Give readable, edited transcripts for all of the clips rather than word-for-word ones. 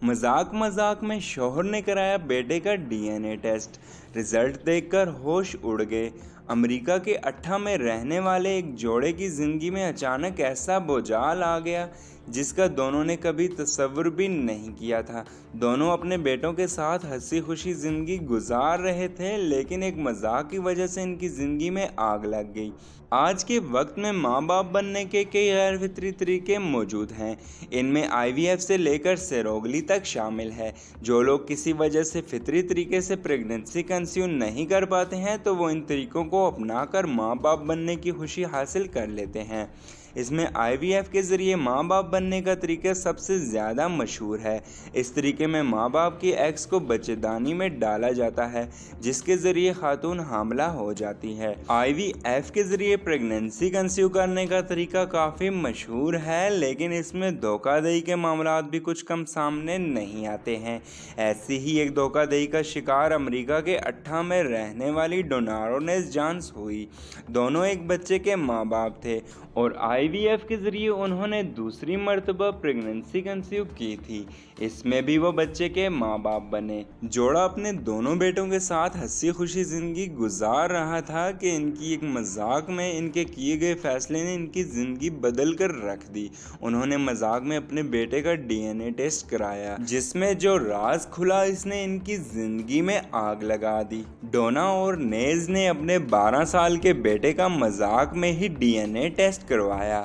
मजाक मजाक में शौहर ने कराया बेटे का डीएनए टेस्ट। रिजल्ट देखकर होश उड़ गए। अमेरिका के अट्ठा में रहने वाले एक जोड़े की जिंदगी में अचानक ऐसा भूचाल आ गया जिसका दोनों ने कभी तस्वुर भी नहीं किया था। दोनों अपने बेटों के साथ हंसी खुशी जिंदगी गुजार रहे थे, लेकिन एक मजाक की वजह से इनकी जिंदगी में आग लग गई। आज के वक्त में माँ बाप बनने के कई गैर फितरी तरीके मौजूद हैं। इनमें आईवीएफ से लेकर सेरोगली तक शामिल है। जो लोग किसी वजह से फितरी तरीके से प्रेगनेंसी कंसीव नहीं कर पाते हैं तो वो इन तरीकों को अपनाकर माँ बाप बनने की खुशी हासिल कर लेते हैं। इसमें आईवीएफ के ज़रिए माँ बाप बनने का तरीका सबसे ज़्यादा मशहूर है। इस तरीके में माँ बाप की एग्स को बच्चेदानी में डाला जाता है, जिसके ज़रिए खातून हामला हो जाती है। आईवीएफ के ज़रिए प्रेगनेंसी कंसीव करने का तरीका काफ़ी मशहूर है, लेकिन इसमें धोखाधड़ी के मामला भी कुछ कम सामने नहीं आते हैं। ऐसी ही एक धोखाधड़ी का शिकार अमेरिका के अट्ठा में रहने वाली डोनारोनेस जानस हुई। दोनों एक बच्चे के माँ बाप थे और आईवीएफ के ज़रिए उन्होंने दूसरी मर्तबा प्रेगनेंसी कंसीव की थी। इसमें भी वो बच्चे के माँ बाप बने। जोड़ा अपने दोनों बेटों के साथ हंसी खुशी ज़िंदगी गुजार रहा था कि इनकी एक मजाक में इनके किए गए फैसले ने इनकी ज़िंदगी बदल कर रख दी। उन्होंने मजाक में अपने बेटे का डीएनए टेस्ट कराया, जिसमें जो राज खुला इसने इनकी ज़िंदगी में आग लगा दी। डोना और नेज ने अपने 12 साल के बेटे का मजाक में ही डीएनए टेस्ट करवाया।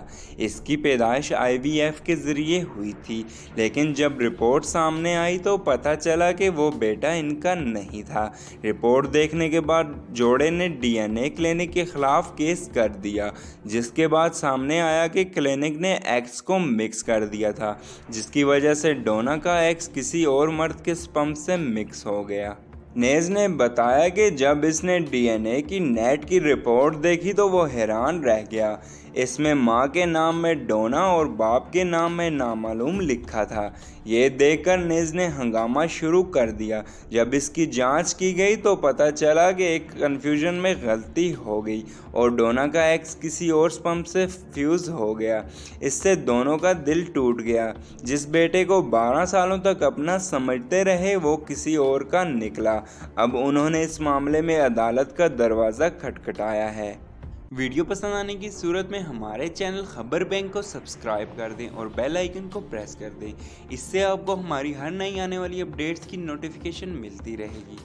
इसकी पैदाइश आईवीएफ के ज़रिए हुई थी, लेकिन जब रिपोर्ट सामने आई तो पता चला कि वो बेटा इनका नहीं था। रिपोर्ट देखने के बाद जोड़े ने डीएनए क्लिनिक के खिलाफ केस कर दिया, जिसके बाद सामने आया कि क्लिनिक ने एग्स को मिक्स कर दिया था, जिसकी वजह से डोना का एग्स किसी और मर्द के स्पर्म से मिक्स हो गया। नेज ने बताया कि जब इसने डीएनए की नेट की रिपोर्ट देखी तो वो हैरान रह गया। इसमें माँ के नाम में डोना और बाप के नाम में नामालूम लिखा था। ये देखकर नेज ने हंगामा शुरू कर दिया। जब इसकी जांच की गई तो पता चला कि एक कन्फ्यूजन में गलती हो गई और डोना का एग्स किसी और स्पर्म से फ्यूज़ हो गया। इससे दोनों का दिल टूट गया। जिस बेटे को 12 सालों तक अपना समझते रहे वो किसी और का निकला। अब उन्होंने इस मामले में अदालत का दरवाज़ा खटखटाया है। वीडियो पसंद आने की सूरत में हमारे चैनल खबर बैंक को सब्सक्राइब कर दें और बेल आइकन को प्रेस कर दें। इससे आपको हमारी हर नई आने वाली अपडेट्स की नोटिफिकेशन मिलती रहेगी।